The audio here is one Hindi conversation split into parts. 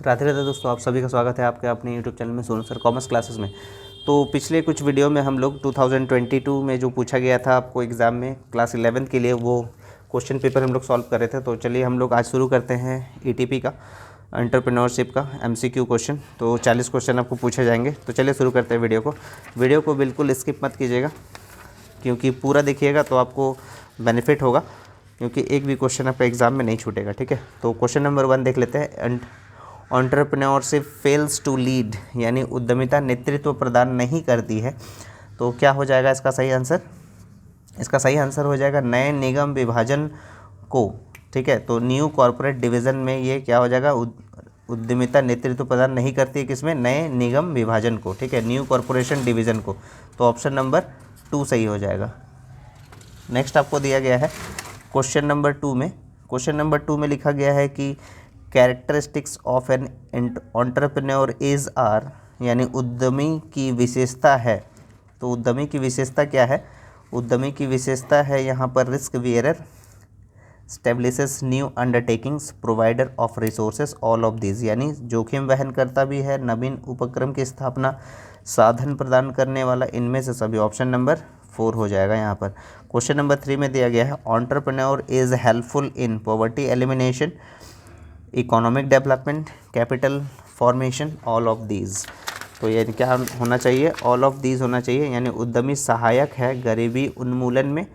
राधे राधे दोस्तों, आप सभी का स्वागत है आपके अपने यूट्यूब चैनल में सोनू सर कॉमर्स क्लासेस में। तो पिछले कुछ वीडियो में हम लोग 2022 में जो पूछा गया था आपको एग्ज़ाम में क्लास 11 के लिए वो क्वेश्चन पेपर हम लोग सॉल्व कर रहे थे। तो चलिए हम लोग आज शुरू करते हैं ईटीपी का, एंटरप्रेन्योरशिप का एमसीक्यू क्वेश्चन। तो 40 क्वेश्चन आपको पूछे जाएंगे। तो चलिए शुरू करते हैं वीडियो को बिल्कुल स्किप मत कीजिएगा, क्योंकि पूरा देखिएगा तो आपको बेनिफिट होगा, क्योंकि एक भी क्वेश्चन आपका एग्ज़ाम में नहीं छूटेगा। ठीक है, तो क्वेश्चन नंबर 1 देख लेते हैं। एंटरप्रेन्योरशिप फेल्स टू लीड, यानी उद्यमिता नेतृत्व प्रदान नहीं करती है। तो क्या हो जाएगा इसका सही आंसर? इसका सही आंसर हो जाएगा नए निगम विभाजन को। ठीक है, तो न्यू कॉरपोरेट डिवीज़न में ये क्या हो जाएगा? उद्यमिता नेतृत्व प्रदान नहीं करती है किसमें? नए निगम विभाजन को। ठीक है, न्यू कॉरपोरेशन डिवीज़न को। तो ऑप्शन नंबर 2 सही हो जाएगा। नेक्स्ट आपको दिया गया है क्वेश्चन नंबर 2 में। क्वेश्चन नंबर 2 में लिखा गया है कि characteristics of an entrepreneur is are, यानी उद्यमी की विशेषता है। तो उद्यमी की विशेषता क्या है? उद्यमी की विशेषता है यहाँ पर risk bearer, establishes new undertakings, provider of resources, all of these, यानी जोखिम वहन करता भी है, नवीन उपक्रम की स्थापना, साधन प्रदान करने वाला, इनमें से सभी। ऑप्शन नंबर 4 हो जाएगा यहाँ पर। क्वेश्चन नंबर 3 में दिया गया है entrepreneur is helpful in poverty elimination, economic development, capital formation, all of these. तो ये क्या होना चाहिए? ऑल ऑफ दीज होना चाहिए, यानी उद्यमी सहायक है गरीबी उन्मूलन में,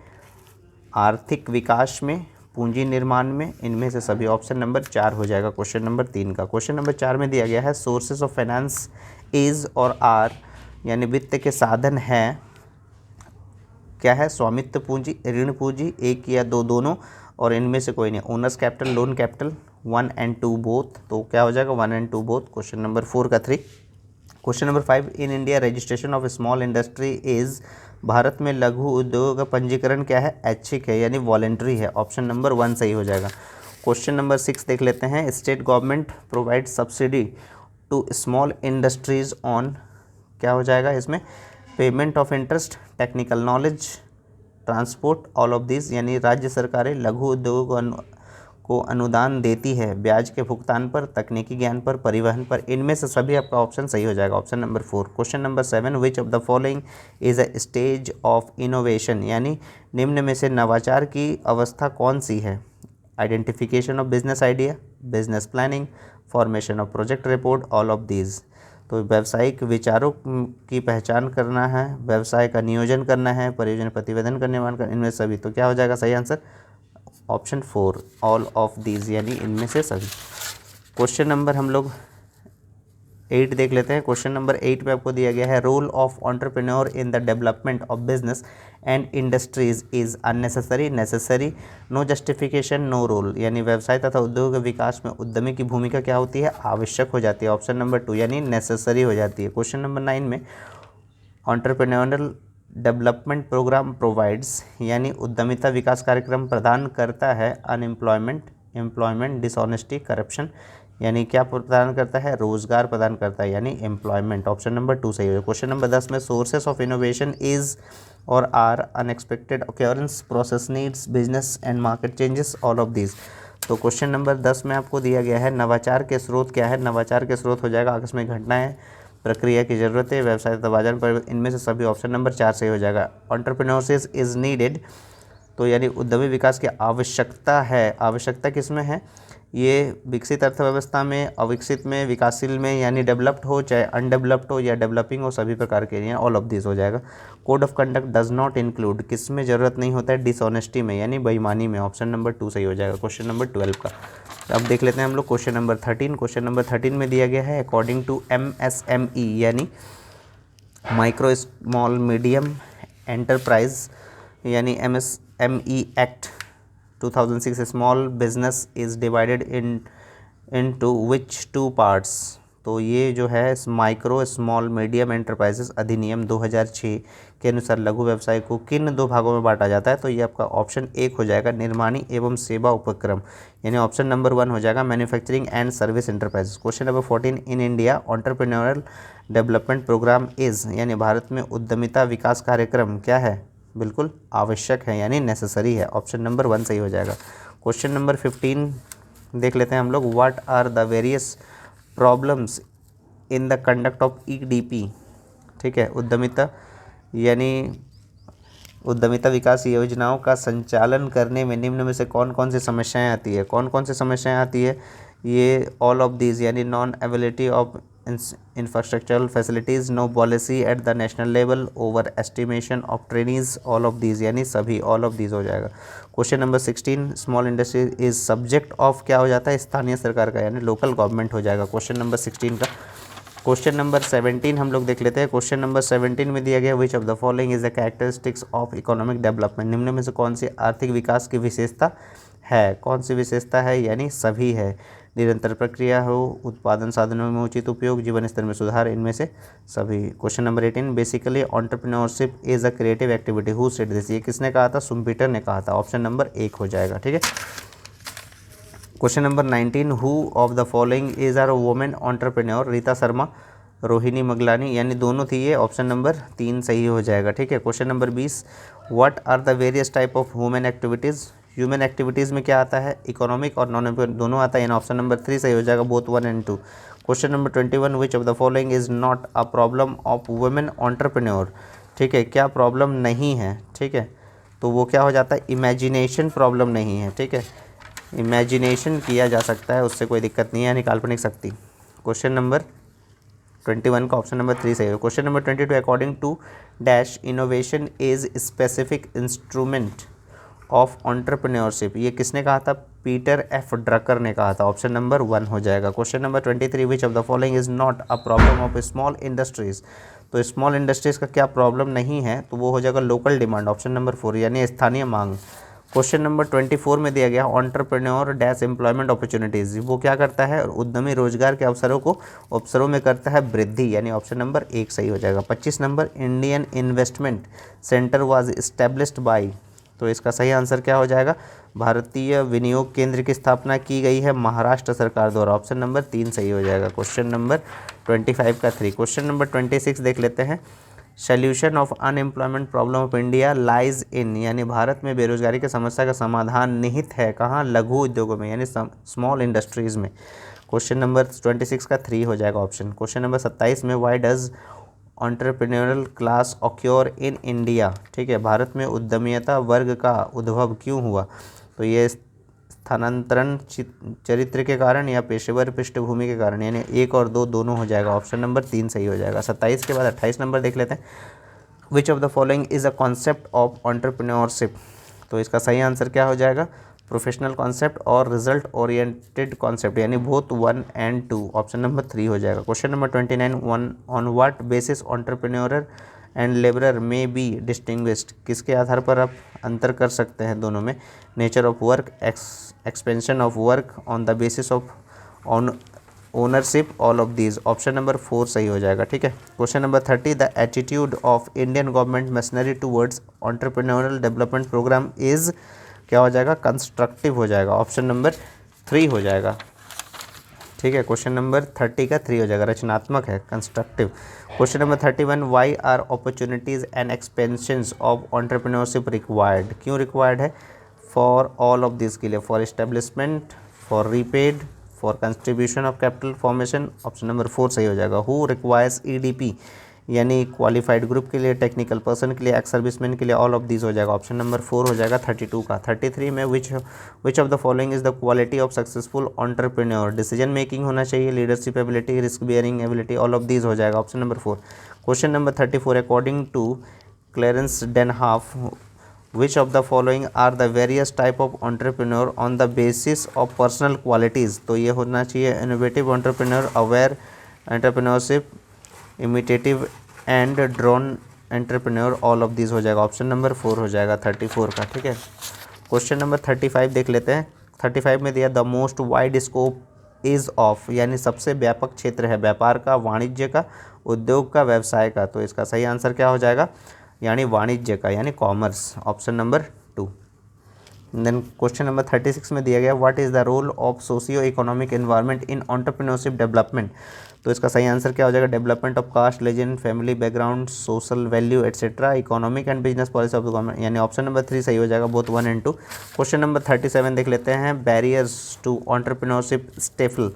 आर्थिक विकास में, पूंजी निर्माण में, इनमें से सभी। ऑप्शन नंबर 4 हो जाएगा क्वेश्चन नंबर 3 का। क्वेश्चन नंबर 4 में दिया गया है सोर्सेस ऑफ फाइनेंस इज और आर, यानी वित्त के साधन हैं क्या है? स्वामित्व पूंजी, ऋण पूंजी, एक या दो, दोनों, और इनमें से कोई नहीं। Owners capital, loan capital, 1 and 2 both. तो क्या हो जाएगा? 1 and 2 बोथ। क्वेश्चन नंबर 4 का 3। Question number 5 in India registration of small industry is, Bharat में लघु उद्योग का पंजीकरण क्या है? ऐच्छिक है, यानी वॉलेंट्री है। ऑप्शन नंबर 1 सही हो जाएगा। क्वेश्चन नंबर 6 देख लेते हैं। State government provide subsidy to small industries on, क्या हो जाएगा इसमें? Payment of interest, technical knowledge, transport, all of this, यानी राज्य सरकारें लघु उद्योगों को अनुदान देती है ब्याज के भुगतान पर, तकनीकी ज्ञान पर, परिवहन पर, इनमें से सभी आपका ऑप्शन सही हो जाएगा। Option number 4। Question number 7 which of the following is a stage of innovation, यानी निम्न में से नवाचार की अवस्था कौन सी है? Identification of business idea, business planning, formation of project report, all of these. तो व्यावसायिक विचारों की पहचान करना है, व्यवसाय का नियोजन करना है, परियोजना प्रतिवेदन करने वाला, इनमें सभी। तो क्या हो जाएगा सही answer? Option 4 all of these, यानी इनमें से सभी। क्वेश्चन नंबर हम लोग 8 देख लेते हैं। क्वेश्चन नंबर 8 पे आपको दिया गया है role of entrepreneur in the development of business and industries is unnecessary, necessary, no justification, no role, यानी व्यवसाय तथा उद्योग के विकास में उद्यमी की भूमिका क्या होती है? आवश्यक हो जाती है। ऑप्शन नंबर 2 यानी नेसेसरी हो जाती है। क्वेश्चन नंबर 9 में एंटरप्रेन्योरल डेवलपमेंट प्रोग्राम प्रोवाइड्स, यानी उद्यमिता विकास कार्यक्रम प्रदान करता है अनएम्प्लॉयमेंट, एम्प्लॉयमेंट, डिसऑनेस्टी, करप्शन, यानी क्या प्रदान करता है? रोजगार प्रदान करता है, यानी एम्प्लॉयमेंट। ऑप्शन नंबर 2 सही है। क्वेश्चन नंबर 10 में सोर्सेस ऑफ इनोवेशन इज और are unexpected occurrence, process needs, business and market changes, all of this. तो क्वेश्चन नंबर 10 में आपको दिया गया है नवाचार के स्रोत क्या है? नवाचार के स्रोत हो जाएगा आकस्मिक घटनाएं, प्रक्रिया की ज़रूरत है, व्यवसाय तथा बाजार पर, इनमें से सभी। ऑप्शन नंबर 4 सही हो जाएगा। एंटरप्रेन्योरशिप इज़ नीडेड, तो यानी उद्यमी विकास की आवश्यकता है। आवश्यकता किस में है? ये विकसित अर्थव्यवस्था में, अविकसित में, विकासशील में, यानी डेवलप्ड हो चाहे अनडेवलप्ड हो या डेवलपिंग हो, सभी प्रकार के लिए ऑल ऑफ दिस हो जाएगा। Code of conduct does not include, किस में ज़रूरत नहीं होता है? डिसऑनेस्टी में, यानी बेईमानी में। ऑप्शन नंबर 2 सही हो जाएगा क्वेश्चन नंबर 12 का। अब देख लेते हैं हम लोग क्वेश्चन नंबर 13। क्वेश्चन नंबर 13 में दिया गया है अकॉर्डिंग टू MSME, यानी माइक्रो स्मॉल मीडियम एंटरप्राइज, यानी MSME act 2006, small business is divided into which 2 parts. तो ये जो है माइक्रो स्मॉल मीडियम एंटरप्राइजेस अधिनियम 2006 के अनुसार लघु व्यवसाय को किन 2 भागों में बांटा जाता है? तो ये आपका ऑप्शन 1 हो जाएगा निर्माणी एवं सेवा उपक्रम, यानी ऑप्शन नंबर 1 हो जाएगा manufacturing and service enterprises. Question number 14 in India entrepreneurial development programme is, यानी भारत में उद्यमिता विकास कार्यक्रम क्या है? बिल्कुल आवश्यक है, यानी नेसेसरी है। ऑप्शन नंबर 1 सही हो जाएगा। क्वेश्चन नंबर 15 देख लेते हैं हम लोग। What are the various problems in the conduct of EDP, ठीक है, उद्यमिता विकास योजनाओं का संचालन करने में निम्न में से कौन कौन सी समस्याएं आती है। कौन कौन सी समस्याएं आती है, ये ऑल ऑफ दीज, यानी non availability of infrastructural facilities, no policy at the national level, over estimation of trainees, all of these, यानी सभी, ऑल ऑफ दीज हो जाएगा। Question number 16, small industry is subject of, क्या हो जाता है, स्थानीय सरकार का, यानी लोकल गवर्नमेंट हो जाएगा क्वेश्चन नंबर 16 का। क्वेश्चन नंबर 17 हम लोग देख लेते हैं। क्वेश्चन नंबर 17 में दिया गया, विच of the following is the characteristics of economic development, निम्न में से कौन सी आर्थिक विकास की विशेषता है। कौन सी विशेषता है, यानी सभी है। निरंतर प्रक्रिया हो, उत्पादन साधनों में उचित उपयोग, जीवन स्तर में सुधार, इनमें से सभी। Question number 18, basically entrepreneurship is a creative activity, who said this, ये किसने कहा था, शुम्पीटर ने कहा था। ऑप्शन नंबर 1 हो जाएगा, ठीक है। Question number 19, who of the following is are women entrepreneur, Rita Sharma, Rohini Maglani, यानी दोनों थी ये, ऑप्शन नंबर 3 सही हो जाएगा, ठीक है। Question number 20, what are the various type of human activities, human activities में क्या आता है, इकोनॉमिक और नॉन इकोनॉमिक दोनों आता है, यानी ऑप्शन नंबर 3 सही हो जाएगा, both 1 and 2। Question number 21, which of the following is not a problem of women entrepreneur, ठीक है, क्या प्रॉब्लम नहीं है, ठीक है, तो वो क्या हो जाता है, इमेजिनेशन प्रॉब्लम नहीं है, ठीक है, इमेजिनेशन किया जा सकता है, उससे कोई दिक्कत नहीं है, यानी काल्पनिक शक्ति। क्वेश्चन नंबर 21 का ऑप्शन नंबर 3 सही है। Question number 22, according to dash innovation is specific instrument of entrepreneurship, ये किसने कहा था, पीटर एफ ड्रकर ने कहा था, ऑप्शन नंबर 1 हो जाएगा। Question number 23, which of the following is not a problem of small industries, तो स्मॉल इंडस्ट्रीज का क्या प्रॉब्लम नहीं है, तो वो हो जाएगा लोकल डिमांड, ऑप्शन नंबर 4, यानी स्थानीय मांग। क्वेश्चन नंबर 24 में दिया गया, एंटरप्रेन्योर डैश एम्प्लॉयमेंट अपॉर्चुनिटीज़, वो क्या करता है, उद्यमी रोजगार के अवसरों में करता है वृद्धि, यानी ऑप्शन नंबर 1 सही हो जाएगा। 25 number, Indian investment centre was established bye, तो इसका सही आंसर क्या हो जाएगा, भारतीय विनियोग केंद्र की स्थापना की गई है महाराष्ट्र सरकार द्वारा, ऑप्शन नंबर 3 सही हो जाएगा। क्वेश्चन नंबर 25 का 3। क्वेश्चन नंबर 26 देख लेते हैं, solution of unemployment problem of India lies in, यानी भारत में बेरोजगारी की समस्या का समाधान निहित है कहाँ, लघु उद्योगों में, यानी स्मॉल इंडस्ट्रीज़ में। क्वेश्चन नंबर 26 का 3 हो जाएगा ऑप्शन। क्वेश्चन नंबर 27 में, why does entrepreneurial class occur in India, ठीक है, भारत में उद्यमिता वर्ग का उद्भव क्यों हुआ, तो ये स्थानांतरण चरित्र के कारण या पेशेवर पृष्ठभूमि के कारण, यानी 1 और 2 दोनों हो जाएगा, ऑप्शन नंबर 3 सही हो जाएगा। 27 के बाद 28 नंबर देख लेते हैं, विच of the following is a concept of entrepreneurship, तो इसका सही आंसर क्या हो जाएगा, प्रोफेशनल कॉन्सेप्ट और रिजल्ट ओरिएंटेड कॉन्सेप्ट, यानी बोथ 1 and 2, ऑप्शन नंबर 3 हो जाएगा। Question number 29, on what basis entrepreneur and labourer में बी डिस्टिंग्विश्ड, किसके आधार पर आप अंतर कर सकते हैं दोनों में, nature of work, expansion of work, on the basis of ownership, all of these, option number 4 सही हो जाएगा, ठीक है। Question number 30, the attitude of Indian government machinery towards entrepreneurial development programme is, क्या हो जाएगा, कंस्ट्रक्टिव हो जाएगा, ऑप्शन नंबर 3 हो जाएगा, ठीक है। क्वेश्चन नंबर 30 का 3 हो जाएगा, रचनात्मक है, constructive. Question number 31, why are opportunities and expansions of entrepreneurship required, क्यों रिक्वायर्ड है, फॉर ऑल ऑफ दिस के लिए, for establishment, for repaid, for contribution of capital formation, option number 4 सही हो जाएगा। हु रिक्वायर्स ईडीपी, यानी क्वालिफाइड ग्रुप के लिए, टेक्निकल पर्सन के लिए, एक्स सर्विसमैन के लिए, ऑल ऑफ दिस हो जाएगा, ऑप्शन नंबर 4 हो जाएगा 32 का। 33 में, which of the following is the quality of successful entrepreneur, decision making होना चाहिए, leadership ability, risk bearing ability, all of this हो जाएगा, option number 4। Question number 34, according to Clarence Danhof, which of the following are the various type of entrepreneur on the basis of personal qualities, तो ये होना चाहिए innovative entrepreneur, aware entrepreneurship, imitative and drone entrepreneur, all of this हो जाएगा, ऑप्शन नंबर 4 हो जाएगा 34 का, ठीक है। क्वेश्चन नंबर 35 देख लेते हैं। 35 में दिया, the most wide scope is of, यानी सबसे व्यापक क्षेत्र है व्यापार का, वाणिज्य का, उद्योग का, व्यवसाय का, तो इसका सही आंसर क्या हो जाएगा, यानी वाणिज्य का, यानी commerce, option number 2। Then question number 36 में दिया गया, what is the role of socio economic environment in entrepreneurship development, तो इसका सही आंसर क्या हो जाएगा, development of caste, legend, family background, social value etcetera, economic and business policy of the government, यानी ऑप्शन नंबर 3 सही हो जाएगा, बोथ 1 and 2। क्वेश्चन नंबर 37 देख लेते हैं, बैरियर्स टू एंटरप्रेन्योरशिप स्टेफल,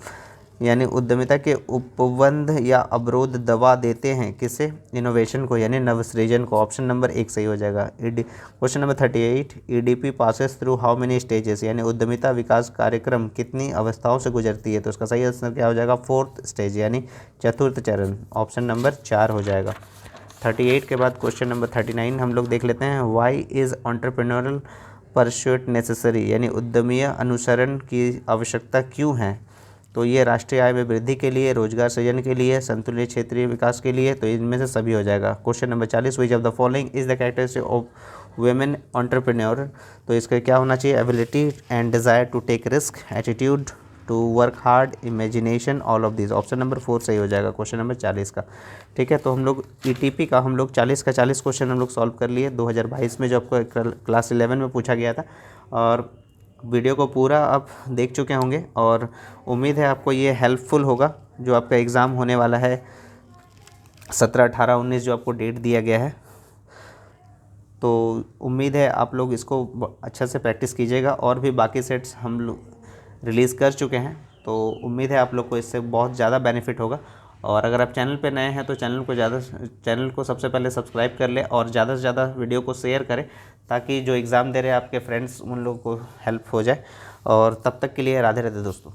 यानी उद्यमिता के उपबंध या अवरोध दबा देते हैं किसे? इनोवेशन को यानी नवसृजन को। ऑप्शन नंबर 1 सही हो जाएगा। Question number 38, EDP passes through how many stages, यानी उद्यमिता विकास कार्यक्रम कितनी अवस्थाओं से गुजरती है? तो इसका सही आंसर क्या हो जाएगा? 4th स्टेज यानी चतुर्थ चरण। ऑप्शन नंबर 4 हो जाएगा। 38 के बाद क्वेश्चन नंबर 39 हम लोग देख लेते हैं। Why is entrepreneurial pursuit necessary, यानी उद्यमीय अनुसरण की आवश्यकता क्यों है? तो ये राष्ट्रीय आय में वृद्धि के लिए, रोजगार सृजन के लिए, संतुलित क्षेत्रीय विकास के लिए, तो इनमें से सभी हो जाएगा। Question number 40, which of the following is the characteristic of women entrepreneur, तो इसका क्या होना चाहिए? Ability and desire to take risk, attitude to work hard, imagination, all of this. Option number 4 सही हो जाएगा क्वेश्चन नंबर 40 का। ठीक है, तो हम लोग ईटीपी का हम लोग 40 का 40 क्वेश्चन हम लोग सॉल्व कर लिए 2022 में, जो आपको क्लास 11 में पूछा गया था। और वीडियो को पूरा आप देख चुके होंगे और उम्मीद है आपको ये हेल्पफुल होगा। जो आपका एग्ज़ाम होने वाला है 17, 18, 19 जो आपको डेट दिया गया है, तो उम्मीद है आप लोग इसको अच्छा से प्रैक्टिस कीजिएगा। और भी बाकी सेट्स हम लोग रिलीज़ कर चुके हैं, तो उम्मीद है आप लोग को इससे बहुत ज़्यादा बेनिफिट होगा। और अगर आप चैनल पे नए हैं तो चैनल को सबसे पहले सब्सक्राइब कर लें और ज़्यादा से ज़्यादा वीडियो को शेयर करें, ताकि जो एग्ज़ाम दे रहे हैं आपके फ्रेंड्स उन लोगों को हेल्प हो जाए। और तब तक के लिए राधे राधे दोस्तों।